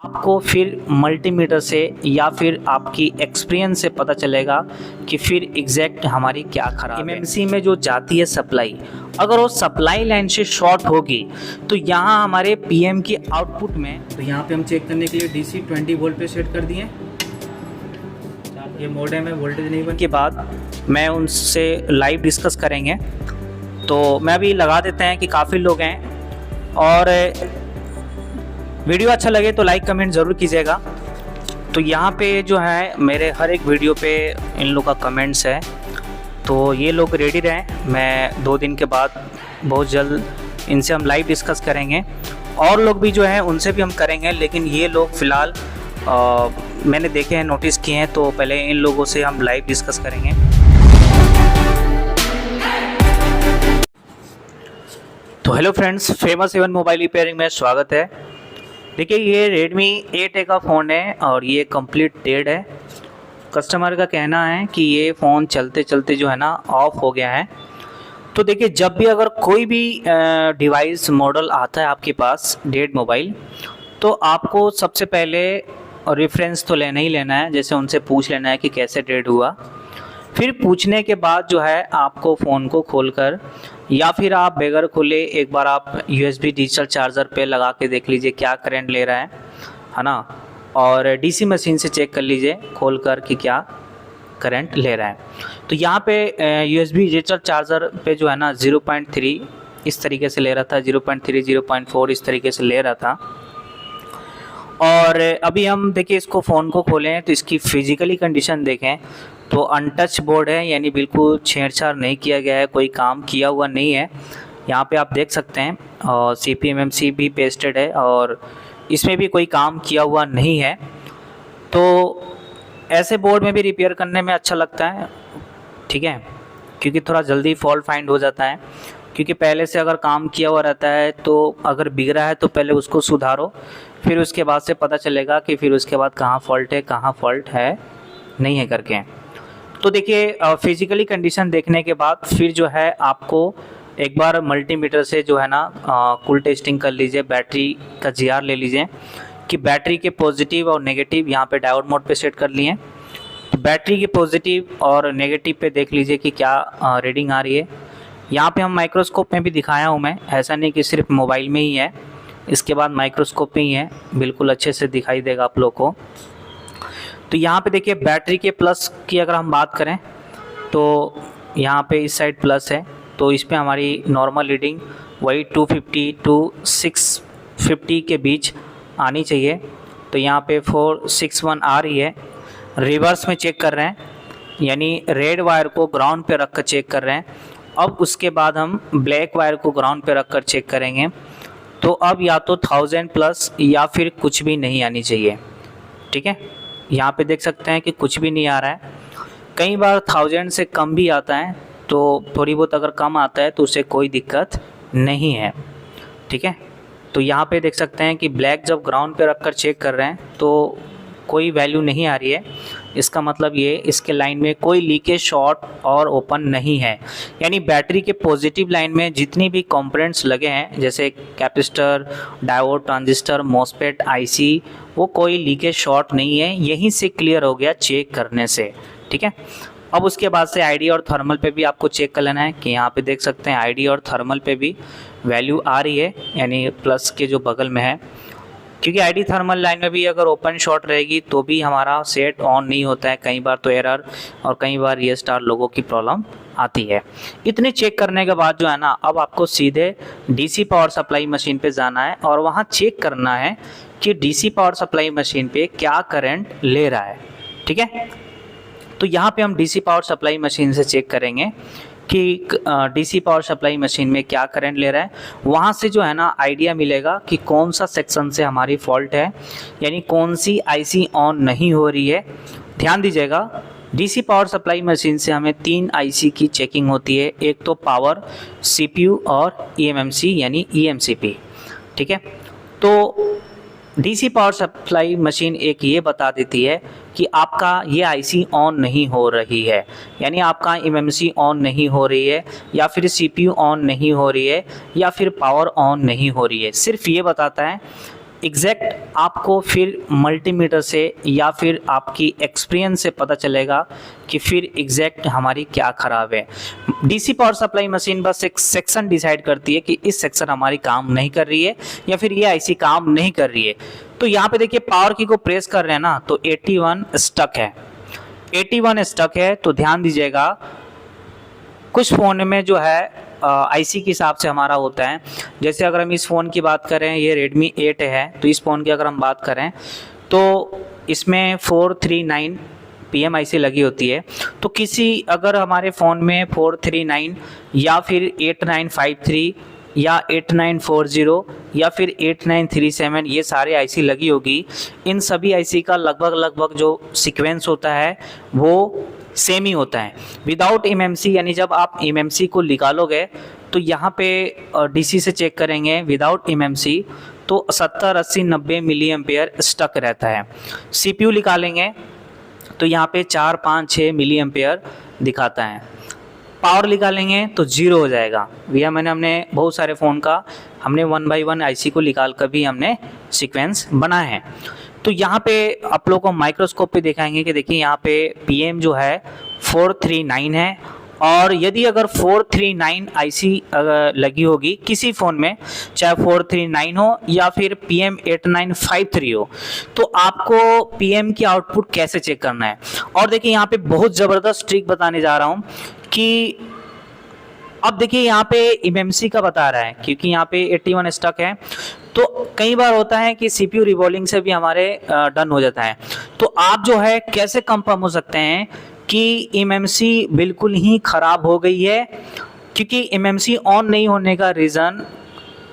आपको फिर मल्टीमीटर से या फिर आपकी एक्सपीरियंस से पता चलेगा कि फिर एग्जैक्ट हमारी क्या खराब है। एमएमसी में जो जाती है सप्लाई, अगर वो सप्लाई लाइन से शॉर्ट होगी तो यहाँ हमारे पीएम की आउटपुट में, तो यहाँ पे हम चेक करने के लिए डीसी 20 वोल्ट पे सेट कर दिए। ये मॉडेम है, वोल्टेज नहीं बन के बाद मैं उनसे लाइव डिस्कस करेंगे। तो मैं अभी लगा देते हैं कि काफ़ी लोग हैं, और वीडियो अच्छा लगे तो लाइक कमेंट ज़रूर कीजिएगा। तो यहाँ पे जो है मेरे हर एक वीडियो पे इन लोग का कमेंट्स है, तो ये लोग रेडी रहें। मैं 2 दिन के बाद बहुत जल्द इनसे हम लाइव डिस्कस करेंगे, और लोग भी जो हैं उनसे भी हम करेंगे, लेकिन ये लोग फ़िलहाल मैंने देखे हैं, नोटिस किए हैं, तो पहले इन लोगों से हम लाइव डिस्कस करेंगे। तो hello friends, famous Avon mobile repairing में स्वागत है। देखिए ये Redmi 8A का फ़ोन है और ये कंप्लीट डेड है। कस्टमर का कहना है कि ये फ़ोन चलते चलते जो है ना ऑफ हो गया है। तो देखिए जब भी अगर कोई भी डिवाइस मॉडल आता है आपके पास डेड मोबाइल, तो आपको सबसे पहले रेफरेंस तो लेना ही लेना है, जैसे उनसे पूछ लेना है कि कैसे डेड हुआ। फिर पूछने के बाद जो है आपको फ़ोन को खोलकर या फिर आप बगैर खोले एक बार आप USB डिजिटल चार्जर पे लगा के देख लीजिए क्या करंट ले रहा है ना, और DC मशीन से चेक कर लीजिए खोल कर कि क्या करंट ले रहा है। तो यहाँ पे USB डिजिटल चार्जर पे जो है ना 0.3 इस तरीके से ले रहा था, 0.3 0.4 इस तरीके से ले रहा था। और अभी हम देखिए इसको फ़ोन को खोलें तो इसकी फ़िज़िकली कंडीशन देखें तो अनटच बोर्ड है, यानी बिल्कुल छेड़छाड़ नहीं किया गया है, कोई काम किया हुआ नहीं है। यहाँ पे आप देख सकते हैं, और CP/MMC भी पेस्टेड है और इसमें भी कोई काम किया हुआ नहीं है। तो ऐसे बोर्ड में भी रिपेयर करने में अच्छा लगता है, ठीक है, क्योंकि थोड़ा जल्दी फॉल्ट फाइंड हो जाता है। क्योंकि पहले से अगर काम किया हुआ रहता है तो अगर बिगड़ा है तो पहले उसको सुधारो, फिर उसके बाद से पता चलेगा कि फिर उसके बाद कहाँ फॉल्ट है कहाँ फॉल्ट है नहीं है करके। तो देखिए फिज़िकली कंडीशन देखने के बाद फिर जो है आपको एक बार मल्टीमीटर से जो है ना कूल टेस्टिंग कर लीजिए, बैटरी का GR ले लीजिए कि बैटरी के पॉजिटिव और नेगेटिव यहाँ पे डायोड मोड पे सेट कर लिए। तो बैटरी के पॉजिटिव और नेगेटिव पे देख लीजिए कि क्या रीडिंग आ रही है। यहाँ पे हम माइक्रोस्कोप में भी दिखाया हूँ मैं, ऐसा नहीं कि सिर्फ मोबाइल में ही है, इसके बाद माइक्रोस्कोप में ही है, बिल्कुल अच्छे से दिखाई देगा आप लोग को। तो यहाँ पे देखिए बैटरी के प्लस की अगर हम बात करें तो यहाँ पे इस साइड प्लस है, तो इस पे हमारी नॉर्मल रीडिंग वही 250 टू 650 के बीच आनी चाहिए। तो यहाँ पे 461 आ रही है। रिवर्स में चेक कर रहे हैं, यानी रेड वायर को ग्राउंड पे रख कर चेक कर रहे हैं। अब उसके बाद हम ब्लैक वायर को ग्राउंड पे रख कर चेक करेंगे। तो अब या तो 1000 प्लस या फिर कुछ भी नहीं आनी चाहिए, ठीक है। यहाँ पे देख सकते हैं कि कुछ भी नहीं आ रहा है। कई बार 1000 से कम भी आता है, तो थोड़ी बहुत अगर कम आता है तो उससे कोई दिक्कत नहीं है, ठीक है। तो यहाँ पे देख सकते हैं कि ब्लैक जब ग्राउंड पे रख कर चेक कर रहे हैं तो कोई वैल्यू नहीं आ रही है। इसका मतलब ये इसके लाइन में कोई लीकेज शॉर्ट और ओपन नहीं है, यानी बैटरी के पॉजिटिव लाइन में जितनी भी कंपोनेंट्स लगे हैं जैसे capacitor, diode, transistor, MOSFET, IC, वो कोई लीकेज शॉर्ट नहीं है। यहीं से क्लियर हो गया चेक करने से, ठीक है। अब उसके बाद से ID और थर्मल पे भी आपको चेक कर लेना है कि यहाँ पे देख सकते हैं ID और थर्मल पे भी वैल्यू आ रही है, यानी प्लस के जो बगल में है। क्योंकि ID थर्मल लाइन में भी अगर ओपन शॉट रहेगी तो भी हमारा सेट ऑन नहीं होता है, कई बार तो एरर और कई बार रीस्टार्ट लोगों की प्रॉब्लम आती है। इतने चेक करने के बाद जो है ना अब आपको सीधे DC पावर सप्लाई मशीन पे जाना है और वहाँ चेक करना है कि DC पावर सप्लाई मशीन पे क्या करंट ले रहा है, ठीक है। तो यहाँ पे हम DC पावर सप्लाई मशीन से चेक करेंगे कि DC पावर सप्लाई मशीन में क्या करंट ले रहा है। वहाँ से जो है ना आइडिया मिलेगा कि कौन सा सेक्शन से हमारी फॉल्ट है, यानी कौन सी IC ऑन नहीं हो रही है। ध्यान दीजिएगा, DC पावर सप्लाई मशीन से हमें 3 IC की चेकिंग होती है, एक तो पावर, CPU और eMMC यानी EMCP, ठीक है। तो DC पावर सप्लाई मशीन एक ये बता देती है कि आपका ये IC ऑन नहीं हो रही है, यानी आपका eMMC ऑन नहीं हो रही है, या फिर CPU ऑन नहीं हो रही है, या फिर पावर ऑन नहीं हो रही है। सिर्फ ये बताता है एग्जैक्ट आपको फिर मल्टीमीटर से या फिर आपकी एक्सपीरियंस से पता चलेगा कि फिर एग्जैक्ट हमारी क्या ख़राब है। डीसी पावर सप्लाई मशीन बस एक सेक्शन डिसाइड करती है कि इस सेक्शन हमारी काम नहीं कर रही है या फिर ये आईसी काम नहीं कर रही है। तो यहाँ पे देखिए पावर की को प्रेस कर रहे हैं ना, तो 81 स्टक है, 81 स्टक है। तो ध्यान दीजिएगा, कुछ फ़ोन में जो है आईसी के हिसाब से हमारा होता है। जैसे अगर हम इस फ़ोन की बात करें, ये Redmi 8 है, तो इस फ़ोन की अगर हम बात करें तो इसमें 439 PM आईसी लगी होती है। तो किसी अगर हमारे फ़ोन में 439 या फिर 8953 या 8940 या फिर 8937 ये सारे आईसी लगी होगी, इन सभी आईसी का लगभग जो सीक्वेंस होता है वो सेम ही होता है विदाउट एमएमसी। यानी जब आप एमएमसी को निकालोगे तो यहाँ पे डीसी से चेक करेंगे विदाउट एमएमसी तो 70, 80, 90 मिली एम्पेयर स्टक रहता है। सीपीयू निकालेंगे तो यहाँ पे 4, 5, 6 मिली एम्पेयर दिखाता है। पावर निकालेंगे तो 0 हो जाएगा। भैया हमने बहुत सारे फ़ोन का हमने 1 बाई 1 आईसी को निकाल कर भी हमने सीक्वेंस बनाए हैं। तो यहाँ पे आप लोगों को माइक्रोस्कोप पे दिखाएंगे कि देखिए यहाँ पे PM जो है 439 है, और यदि अगर 439 आईसी लगी होगी किसी फ़ोन में, चाहे 439 हो या फिर PM 8953 हो, तो आपको PM की आउटपुट कैसे चेक करना है। और देखिए यहाँ पे बहुत ज़बरदस्त ट्रिक बताने जा रहा हूँ कि अब देखिए यहाँ पे एमएमसी का बता रहा है क्योंकि यहाँ पे 81 स्टक है। तो कई बार होता है कि सीपीयू रिवॉल्विंग से भी हमारे डन हो जाता है। तो आप जो है कैसे कंफर्म हो सकते हैं कि एमएमसी बिल्कुल ही ख़राब हो गई है, क्योंकि एमएमसी ऑन नहीं होने का रीज़न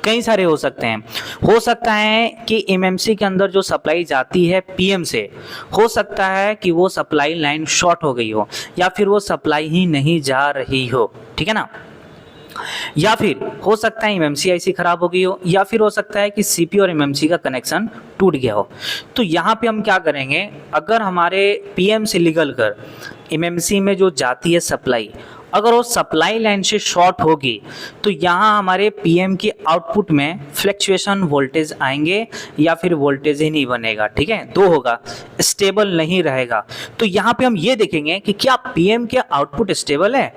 कई सारे हो सकते हैं। हो सकता है कि एमएमसी के अंदर जो सप्लाई जाती है पीएम से, हो सकता है कि वो सप्लाई लाइन शॉर्ट हो गई हो या फिर वो सप्लाई ही नहीं जा रही हो, ठीक है ना। या फिर हो सकता है एमएमसी आईसी खराब हो गई हो, या फिर हो सकता है कि सीपीयू और एमएमसी का कनेक्शन टूट गया हो। तो यहाँ पे हम क्या करेंगे, अगर हमारे पीएम से निकल कर एमएमसी में जो जाती है सप्लाई, अगर वो सप्लाई लाइन से शॉर्ट होगी तो यहाँ हमारे पीएम की आउटपुट में फ्लक्चुएशन वोल्टेज आएंगे या फिर वोल्टेज ही नहीं बनेगा, ठीक है, दो होगा, स्टेबल नहीं रहेगा। तो यहाँ पे हम ये देखेंगे कि क्या पीएम के आउटपुट स्टेबल है।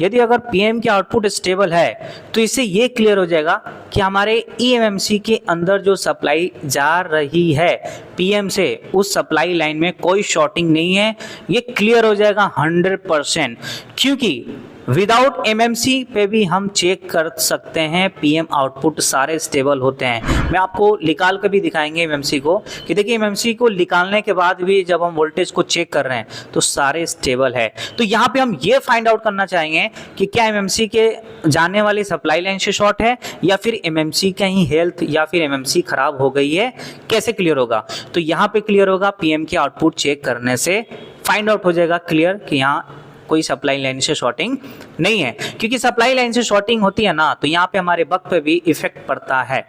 यदि अगर पीएम के आउटपुट स्टेबल है तो इससे ये क्लियर हो जाएगा कि हमारे ईएमएमसी के अंदर जो सप्लाई जा रही है पीएम से, उस सप्लाई लाइन में कोई शॉर्टिंग नहीं है। ये क्लियर हो जाएगा 100%, क्योंकि विदाउट एमएमसी पे भी हम चेक कर सकते हैं पीएम आउटपुट सारे स्टेबल होते हैं। मैं आपको निकाल कर भी दिखाएंगे एमएमसी को कि देखिए एमएमसी को निकालने के बाद भी जब हम वोल्टेज को चेक कर रहे हैं तो सारे स्टेबल है। तो यहाँ पे हम ये फाइंड आउट करना चाहेंगे कि क्या एमएमसी के जाने वाली सप्लाई लाइन से शॉर्ट है या फिर एमएमसी का ही हेल्थ या फिर एमएमसी खराब हो गई है, कैसे क्लियर होगा। तो यहाँ पे क्लियर होगा पीएम के आउटपुट चेक करने से फाइंड आउट हो जाएगा क्लियर कि यहाँ कोई सप्लाई लाइन से शॉर्टिंग नहीं है। क्योंकि सप्लाई लाइन से शॉर्टिंग होती है ना तो यहाँ पे हमारे बग पे भी इफेक्ट पड़ता है,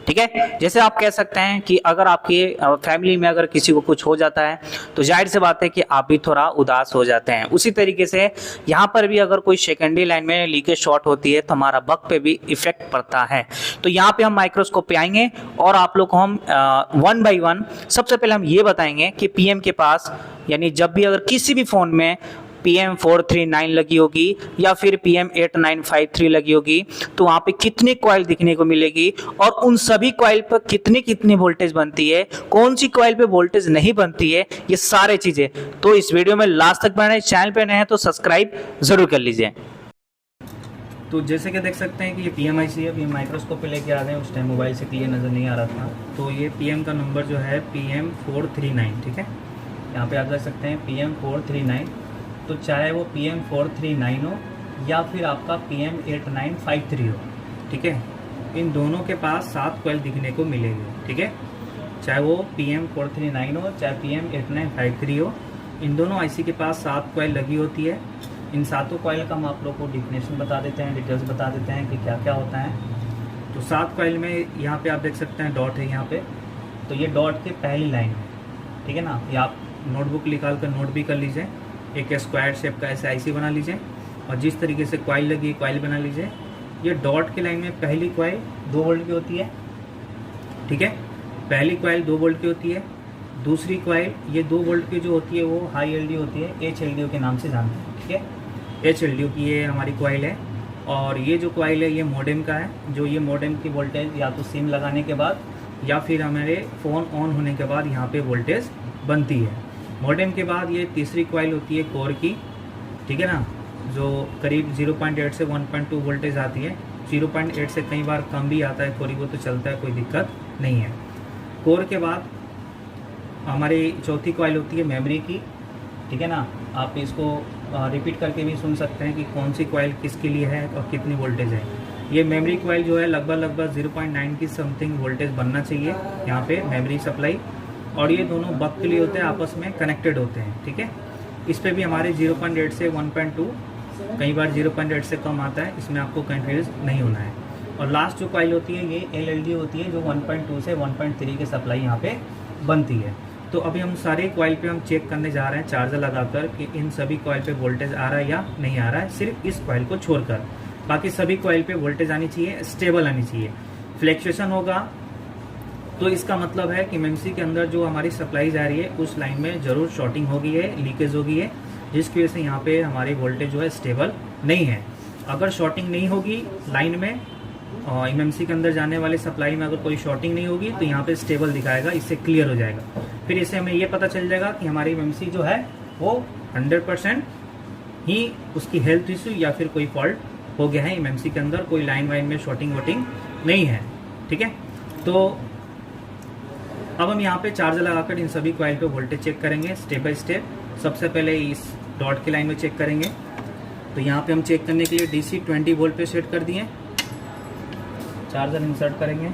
ठीक है। जैसे आप कह सकते हैं कि अगर आपकी फैमिली में अगर किसी को कुछ हो जाता है तो जाहिर सी बात है कि आप भी थोड़ा उदास हो जाते हैं। उसी तरीके से यहाँ पर भी अगर कोई सेकेंडरी लाइन में लीकेज शॉर्ट होती है तो हमारा बग पे भी इफेक्ट पड़ता है। तो यहाँ पे हम माइक्रोस्कोप पे आएंगे और आप लोग को हम 1 बाई 1 सबसे पहले हम ये बताएंगे कि पीएम के पास, यानी जब भी अगर किसी भी फ़ोन में PM 439 लगी होगी या फिर PM 8953 लगी होगी तो वहाँ पे कितनी कॉइल दिखने को मिलेगी और उन सभी कॉइल पर कितनी वोल्टेज बनती है, कौन सी कॉइल पे वोल्टेज नहीं बनती है, ये सारे चीज़ें। तो इस वीडियो में लास्ट तक बने, चैनल पे नए हैं तो सब्सक्राइब ज़रूर कर लीजिए। तो जैसे कि देख सकते हैं कि ये PMIC है, ये माइक्रोस्कोप पे लेके आ गए, उस टाइम मोबाइल से क्लियर नज़र नहीं आ रहा था। तो ये PM का नंबर जो है PM 439, ठीक है, यहाँ पे आप देख सकते हैं PM 439। तो चाहे वो PM 439 हो या फिर आपका PM 8953 हो, ठीक है, इन दोनों के पास 7 कॉइल दिखने को मिलेगी, ठीक है, चाहे वो PM 439 हो चाहे PM 8953 हो, इन दोनों आईसी के पास 7 कॉइल लगी होती है। इन 7 कॉइल का हम आप लोग को डिफिनेशन बता देते हैं, डिटेल्स बता देते हैं कि क्या क्या होता है। तो 7 कॉइल में यहाँ पे आप देख सकते हैं डॉट है यहाँ पे, तो ये डॉट की पहली लाइन है, ठीक है ना। ये आप नोटबुक निकाल कर नोट भी कर लीजिए। एक स्क्वायर शेप का ऐसे आईसी बना लीजिए और जिस तरीके से कॉइल लगी कॉइल बना लीजिए। ये डॉट की लाइन में पहली कॉइल 2 वोल्ट की होती है, ठीक है, पहली कॉइल 2 वोल्ट की होती है, दूसरी कॉइल ये 2 वोल्ट की जो होती है वो हाई एल होती है, HLDO के नाम से जानते हैं, ठीक है। HLDO की ये हमारी कॉइल है। और ये जो कॉइल है ये मॉडेम का है, जो ये मॉडेम की वोल्टेज या तो सिम लगाने के बाद या फिर हमारे फ़ोन ऑन होने के बाद यहाँ पे वोल्टेज बनती है। मॉडेम के बाद ये तीसरी कॉइल होती है कोर की, ठीक है ना, जो करीब 0.8 से 1.2 वोल्टेज आती है। 0.8 से कई बार कम भी आता है, थोड़ी बहुत तो चलता है, कोई दिक्कत नहीं है। कोर के बाद हमारी चौथी कॉइल होती है मेमोरी की, ठीक है ना। आप इसको रिपीट करके भी सुन सकते हैं कि कौन सी कॉइल किसके लिए है और कितनी वोल्टेज है। ये मेमोरी कॉइल जो है लगभग 0.9 की समथिंग वोल्टेज बनना चाहिए यहाँ पे मेमोरी सप्लाई। और ये दोनों बक के लिए होते हैं, आपस में कनेक्टेड होते हैं, ठीक है। इस पर भी हमारे 0.8 से 1.2, कई बार 0.8 से कम आता है, इसमें आपको कंफ्यूज नहीं होना है। और लास्ट जो कॉइल होती है ये LLD होती है, जो 1.2 से 1.3 की सप्लाई यहाँ पे बनती है। तो अभी हम सारे कॉइल पे हम चेक करने जा रहे हैं चार्जर लगाकर कि इन सभी कॉइल पे वोल्टेज आ रहा है या नहीं आ रहा है, सिर्फ इस कॉइल को छोड़कर। बाकी सभी कॉइल पे वोल्टेज आनी चाहिए, स्टेबल आनी चाहिए। फ्लैक्चुएशन होगा तो इसका मतलब है कि मेमसी के अंदर जो हमारी सप्लाई जा रही है उस लाइन में ज़रूर शॉर्टिंग हो गई है, लीकेज हो गई है, जिसकी वजह से यहाँ पे हमारी वोल्टेज जो है स्टेबल नहीं है। अगर शॉर्टिंग नहीं होगी लाइन में और एमएमसी के अंदर जाने वाली सप्लाई में अगर कोई शॉर्टिंग नहीं होगी तो यहाँ पे स्टेबल दिखाएगा, इससे क्लियर हो जाएगा। फिर इससे हमें ये पता चल जाएगा कि हमारी एमएमसी जो है वो 100% ही उसकी हेल्थ इशू या फिर कोई फॉल्ट हो गया है, एमएमसी के अंदर कोई लाइन वाइन में शॉर्टिंग वोटिंग नहीं है, ठीक है। तो अब हम यहाँ पे चार्जर लगाकर इन सभी कॉइल पे वोल्टेज चेक करेंगे स्टेप बाय स्टेप। सबसे पहले इस डॉट की लाइन में चेक करेंगे। तो यहाँ पे हम चेक करने के लिए DC 20 वोल्ट पे सेट कर दिए। चार्जर इंसर्ट करेंगे,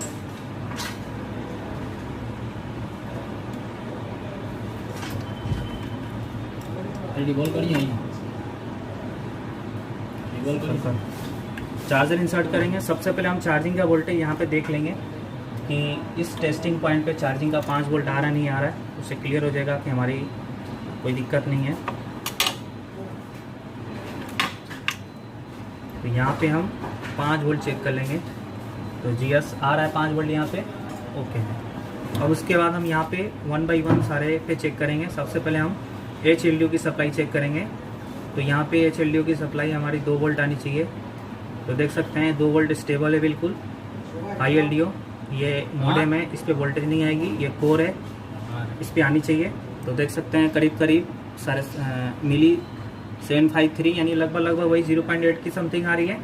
चार्जर इंसर्ट करेंगे। सबसे पहले हम चार्जिंग का वोल्टेज यहाँ पे देख लेंगे कि इस टेस्टिंग पॉइंट पे चार्जिंग का 5 वोल्ट आ रहा नहीं आ रहा है, उससे क्लियर हो जाएगा कि हमारी कोई दिक्कत नहीं है। तो यहाँ पे हम 5 वोल्ट चेक कर लेंगे। तो GS आ रहा है 5 वोल्ट यहाँ पे, ओके है। और उसके बाद हम यहाँ पे 1 बाई 1 सारे पे चेक करेंगे। सबसे पहले हम HLDO की सप्लाई चेक करेंगे। तो यहाँ पे HLDO की सप्लाई हमारी 2 वोल्ट आनी चाहिए। तो देख सकते हैं 2 वोल्ट स्टेबल है बिल्कुल। हाई LDO ये मॉडेम है, इस पर वोल्टेज नहीं आएगी, ये कोर है, इस पर आनी चाहिए। तो देख सकते हैं करीब करीब सारे मिली 753 यानी लगभग वही 0.8 की समथिंग आ रही है।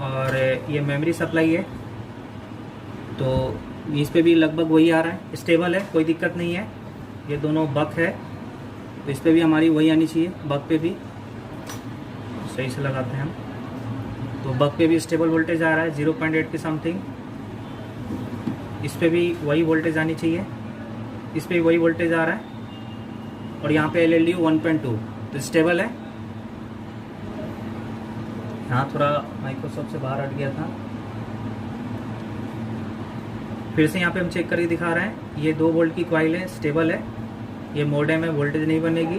और ये मेमोरी सप्लाई है तो इस पे भी लगभग वही आ रहा है, स्टेबल है, कोई दिक्कत नहीं है। ये दोनों बक है तो इस पे भी हमारी वही आनी चाहिए, बक पे भी सही से लगाते हैं हम। तो बक पे भी स्टेबल वोल्टेज आ रहा है 0.8 की समथिंग। इस पे भी वही वोल्टेज आनी चाहिए, इस पे भी वही वोल्टेज आ रहा है। और यहाँ पे LLD 1.2 तो स्टेबल है। यहाँ थोड़ा माइक्रोसॉफ्ट से बाहर हट गया था, फिर से यहाँ पे हम चेक करके दिखा रहे हैं। ये 2 वोल्ट की कॉइल है, स्टेबल है। ये मॉडेम है, वोल्टेज नहीं बनेगी।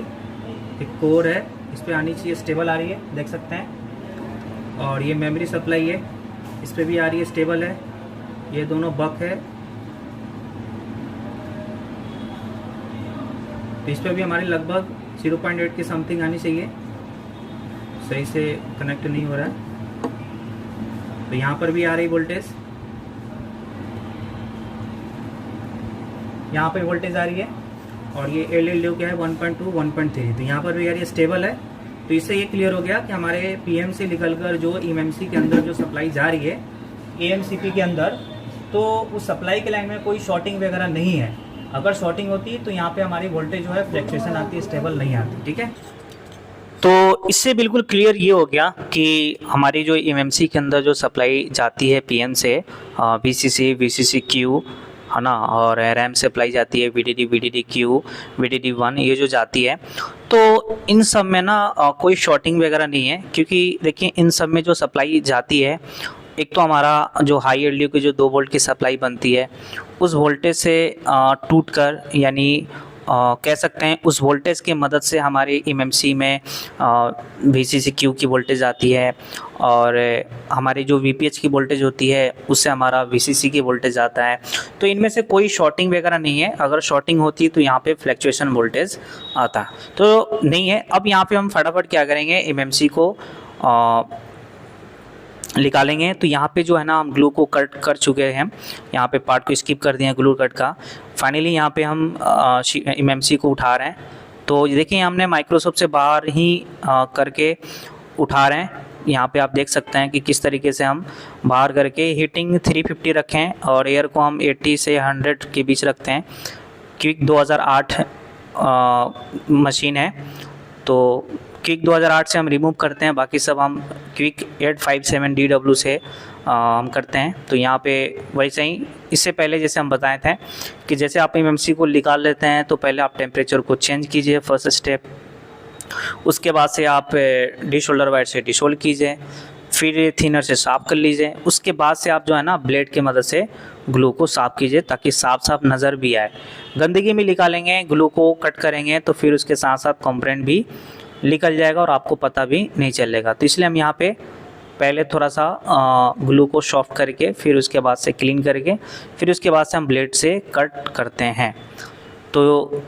एक कोर है, इस पे आनी चाहिए, स्टेबल आ रही है, देख सकते हैं। और ये मेमोरी सप्लाई है, इस पे भी आ रही है, स्टेबल है। ये दोनों बक है, तो इस पे भी हमारी लगभग 0.8 की समथिंग आनी चाहिए। सही से कनेक्ट नहीं हो रहा है। तो यहाँ पर भी आ रही वोल्टेज, यहाँ पे वोल्टेज आ रही है। और ये LLD क्या है 1.2 1.3, तो यहाँ पर भी यार ये स्टेबल है। तो इससे ये क्लियर हो गया कि हमारे PM से निकलकर जो एमएमसी के अंदर जो सप्लाई जा रही है AMCP के अंदर, तो उस सप्लाई के लाइन में कोई शॉर्टिंग वगैरह नहीं है। अगर शॉर्टिंग होती तो यहाँ पे हमारी वोल्टेज जो है फ्लैक्चुएशन आती है, स्टेबल नहीं आती, ठीक है। तो इससे बिल्कुल क्लियर ये हो गया कि हमारी जो एमएमसी के अंदर जो सप्लाई जाती है PM से VCC VCCQ है ना, और रैम सप्लाई जाती है VDD VDDQ VDD1 ये जो जाती है, तो इन सब में ना कोई शॉर्टिंग वगैरह नहीं है। क्योंकि देखिए इन सब में जो सप्लाई जाती है, एक तो हमारा जो हाई LDO की जो 2 वोल्ट की सप्लाई बनती है उस वोल्टेज से टूटकर यानी कह सकते हैं उस वोल्टेज की मदद से हमारे एमएमसी में VCC-Q की वोल्टेज आती है, और हमारी जो VPH की वोल्टेज होती है उससे हमारा VCC की वोल्टेज आता है। तो इनमें से कोई शॉर्टिंग वगैरह नहीं है, अगर शॉर्टिंग होती तो यहाँ पे फ्लैक्चुएशन वोल्टेज आता, तो नहीं है। अब यहाँ पे हम फटाफट क्या करेंगे, एमएमसी को निकालेंगे। तो यहाँ पे जो है ना हम ग्लू को कट कर चुके हैं, यहाँ पे पार्ट को स्किप कर दिया ग्लू कट का। फाइनली यहाँ पे हम एमएमसी को उठा रहे हैं। तो देखिए हमने माइक्रोसॉफ्ट से बाहर ही करके उठा रहे हैं। यहाँ पे आप देख सकते हैं कि किस तरीके से हम बाहर करके हीटिंग 350 रखें और एयर को हम 80 से 100 के बीच रखते हैं। क्विक 2008 मशीन है, तो क्विक 2008 से हम रिमूव करते हैं, बाकी सब हम क्विक 857 DW से हम करते हैं। तो यहाँ पे वैसे ही इससे पहले जैसे हम बताए थे कि जैसे आप एमएमसी को निकाल लेते हैं तो पहले आप टेम्परेचर को चेंज कीजिए, फर्स्ट स्टेप। उसके बाद से आप डिशोल्डर वायर से डिशोल्ड कीजिए, फिर थिनर से साफ़ कर लीजिए। उसके बाद से आप जो है ना ब्लेड की मदद से ग्लू को साफ़ कीजिए ताकि साफ साफ नज़र भी आए। गंदगी में निकालेंगे, ग्लू को कट करेंगे तो फिर उसके साथ साथ कंपोनेंट भी निकल जाएगा और आपको पता भी नहीं चलेगा। तो इसलिए हम यहाँ पे पहले थोड़ा सा ग्लू को सॉफ्ट करके फिर उसके बाद से क्लीन करके फिर उसके बाद से हम ब्लेड से कट करते हैं। तो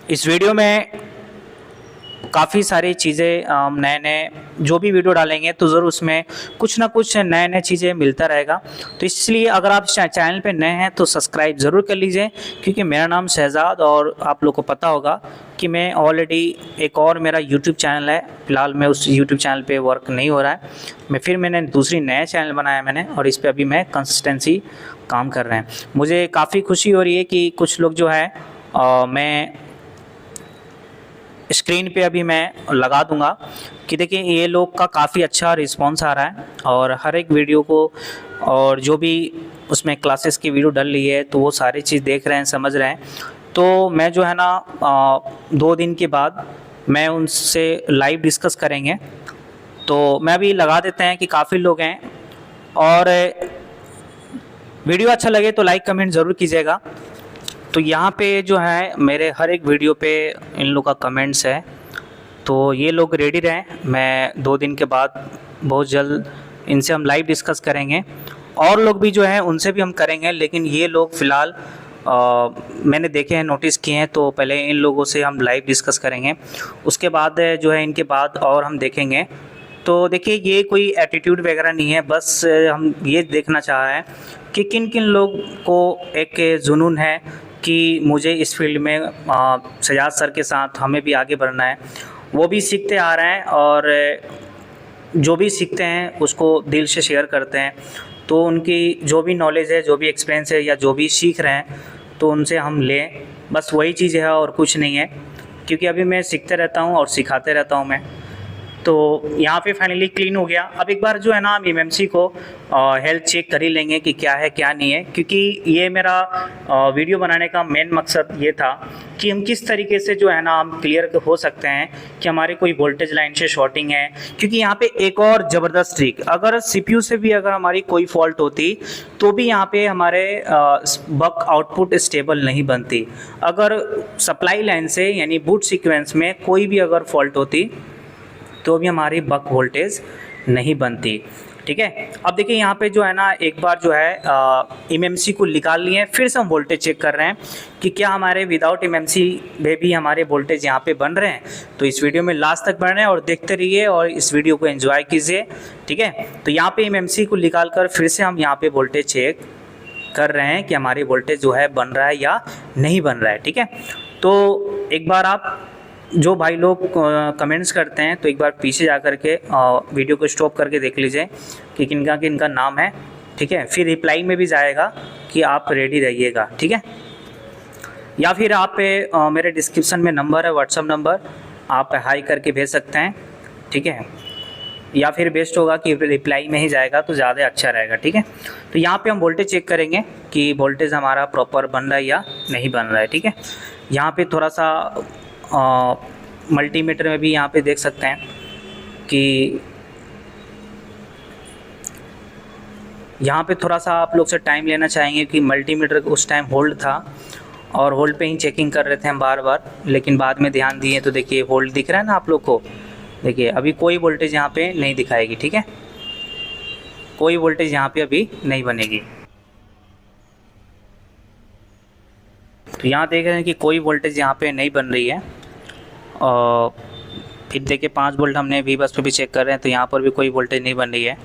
इस वीडियो में काफ़ी सारी चीज़ें नए नए जो भी वीडियो डालेंगे तो ज़रूर उसमें कुछ ना कुछ नए नए चीज़ें मिलता रहेगा। तो इसलिए अगर आप चैनल पे नए हैं तो सब्सक्राइब ज़रूर कर लीजिए, क्योंकि मेरा नाम शहजाद और आप लोग को पता होगा कि मैं ऑलरेडी एक और मेरा यूट्यूब चैनल है। फ़िलहाल मैं उस यूट्यूब चैनल पे वर्क नहीं हो रहा है, मैंने दूसरी नया चैनल बनाया मैंने, और इस पर अभी मैं कंसिस्टेंसी काम कर रहे हैं। मुझे काफ़ी खुशी हो रही है कि कुछ लोग जो है मैं स्क्रीन पे अभी मैं लगा दूंगा कि देखिए ये लोग का काफ़ी अच्छा रिस्पांस आ रहा है और हर एक वीडियो को और जो भी उसमें क्लासेस की वीडियो डल रही है तो वो सारी चीज़ देख रहे हैं, समझ रहे हैं। तो मैं जो है ना 2 दिन के बाद मैं उनसे लाइव डिस्कस करेंगे। तो मैं अभी लगा देते हैं कि काफ़ी लोग हैं, और वीडियो अच्छा लगे तो लाइक कमेंट ज़रूर कीजिएगा। तो यहाँ पे जो है मेरे हर एक वीडियो पे इन लोग का कमेंट्स है, तो ये लोग रेडी रहें। मैं 2 दिन के बाद बहुत जल्द इनसे हम लाइव डिस्कस करेंगे, और लोग भी जो हैं उनसे भी हम करेंगे, लेकिन ये लोग फ़िलहाल मैंने देखे हैं, नोटिस किए हैं, तो पहले इन लोगों से हम लाइव डिस्कस करेंगे। उसके बाद जो है इनके बाद और हम देखेंगे। तो देखिए ये कोई एटीट्यूड वगैरह नहीं है, बस हम ये देखना चाह रहे हैं कि किन किन लोग को एक जुनून है कि मुझे इस फील्ड में शहजाद सर के साथ हमें भी आगे बढ़ना है। वो भी सीखते आ रहे हैं और जो भी सीखते हैं उसको दिल से शेयर करते हैं। तो उनकी जो भी नॉलेज है, जो भी एक्सपीरियंस है या जो भी सीख रहे हैं तो उनसे हम लें, बस वही चीज़ है और कुछ नहीं है। क्योंकि अभी मैं सीखते रहता हूँ और सिखाते रहता हूँ मैं। तो यहाँ पे फाइनली क्लीन हो गया। अब एक बार जो है ना हम एमएमसी को हेल्थ चेक कर ही लेंगे कि क्या है क्या नहीं है, क्योंकि ये मेरा वीडियो बनाने का मेन मकसद ये था कि हम किस तरीके से जो है ना हम क्लियर हो सकते हैं कि हमारे कोई वोल्टेज लाइन से शॉर्टिंग है। क्योंकि यहाँ पे एक और ज़बरदस्त ट्रिक, अगर CPU से भी अगर हमारी कोई फॉल्ट होती तो भी यहाँ पे हमारे बक आउटपुट स्टेबल नहीं बनती। अगर सप्लाई लाइन से यानी बूट सीक्वेंस में कोई भी अगर फॉल्ट होती तो भी हमारी बक वोल्टेज नहीं बनती। ठीक है, अब देखिए यहाँ पे जो है ना एक बार जो है एमएमसी को निकाल लिए, फिर से हम वोल्टेज चेक कर रहे हैं कि क्या हमारे विदाउट एमएमसी में भी हमारे वोल्टेज यहाँ पे बन रहे हैं। तो इस वीडियो में लास्ट तक बन रहे हैं और देखते रहिए और इस वीडियो को एंजॉय कीजिए। ठीक है, तो यहाँ पे एमएमसी को निकाल कर फिर से हम यहाँ पे वोल्टेज चेक कर रहे हैं कि हमारी वोल्टेज जो है बन रहा है या नहीं बन रहा है। ठीक है, तो एक बार आप जो भाई लोग कमेंट्स करते हैं तो एक बार पीछे जा कर के वीडियो को स्टॉप करके देख लीजिए कि किनका नाम है। ठीक है, फिर रिप्लाई में भी जाएगा कि आप रेडी रहिएगा। ठीक है, या फिर आप मेरे डिस्क्रिप्शन में नंबर है, व्हाट्सअप नंबर, आप हाई करके भेज सकते हैं। ठीक है, या फिर बेस्ट होगा कि रिप्लाई में ही जाएगा तो ज़्यादा अच्छा रहेगा। ठीक है, तो यहाँ पे हम वोल्टेज चेक करेंगे कि वोल्टेज हमारा प्रॉपर बन रहा है या नहीं बन रहा है। ठीक है, यहाँ पे थोड़ा सा मल्टीमीटर में भी यहाँ पे देख सकते हैं कि यहाँ पे थोड़ा सा आप लोग से टाइम लेना चाहेंगे कि मल्टीमीटर उस टाइम होल्ड था और होल्ड पे ही चेकिंग कर रहे थे हम बार बार, लेकिन बाद में ध्यान दिए तो देखिए होल्ड दिख रहा है ना आप लोग को। देखिए अभी कोई वोल्टेज यहाँ पे नहीं दिखाएगी, ठीक है, कोई वोल्टेज यहाँ पे अभी नहीं बनेगी। तो यहाँ देख रहे हैं कि कोई वोल्टेज यहाँ पे नहीं बन रही है। और फिर देखिए 5 वोल्ट हमने वी बस पे भी चेक कर रहे हैं तो यहाँ पर भी कोई वोल्टेज नहीं बन रही है।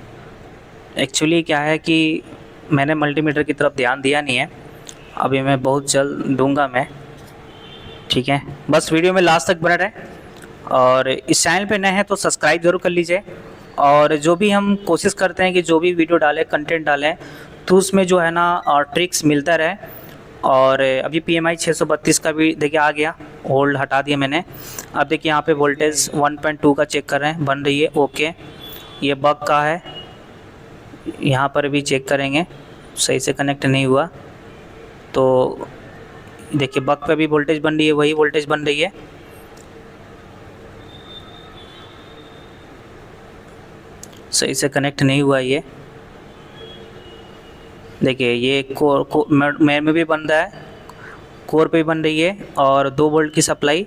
एक्चुअली क्या है कि मैंने मल्टीमीटर की तरफ ध्यान दिया नहीं है, अभी मैं बहुत जल्द दूंगा मैं, ठीक है। बस वीडियो में लास्ट तक बने रहें और इस चैनल पे नए हैं तो सब्सक्राइब ज़रूर कर लीजिए। और जो भी हम कोशिश करते हैं कि जो भी वीडियो डालें, कंटेंट डालें, तो उसमें जो है ना ट्रिक्स मिलता रहे। और अभी PMI 632 का भी देखिए आ गया, होल्ड हटा दिया मैंने। अब देखिए यहाँ पे वोल्टेज 1.2 का चेक कर रहे हैं, बन रही है, ओके। ये बग का है, यहाँ पर भी चेक करेंगे, सही से कनेक्ट नहीं हुआ तो देखिए बग पे भी वोल्टेज बन रही है, वही वोल्टेज बन रही है। सही से कनेक्ट नहीं हुआ ये, देखिए ये कोर में भी बन रहा है, कोर पे भी बन रही है, और 2 वोल्ट की सप्लाई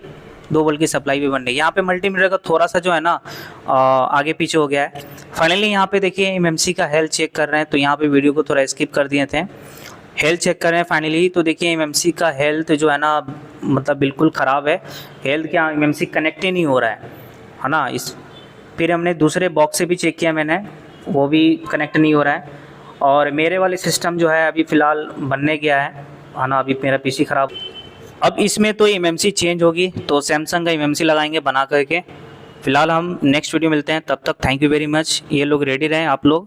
भी बन रही है। यहाँ पे मल्टीमीटर का थोड़ा सा जो है ना आगे पीछे हो गया है। फाइनली यहाँ पे देखिए MMC का हेल्थ चेक कर रहे हैं, तो यहाँ पे वीडियो को थोड़ा स्किप कर दिए थे, हेल्थ चेक कर रहे हैं फाइनली। तो देखिए MMC का हेल्थ जो है ना मतलब बिल्कुल ख़राब है, हेल्थ क्या MMC कनेक्ट ही नहीं हो रहा है ना। फिर हमने दूसरे बॉक्स से भी चेक किया मैंने, वो भी कनेक्ट नहीं हो रहा है। और मेरे वाले सिस्टम जो है अभी फ़िलहाल बनने गया है ना, अभी मेरा PC ख़राब। अब इसमें तो MMC चेंज होगी, तो सैमसंग का MMC लगाएंगे बना करके। फ़िलहाल हम नेक्स्ट वीडियो मिलते हैं, तब तक थैंक यू वेरी मच। ये लोग रेडी रहें आप लोग।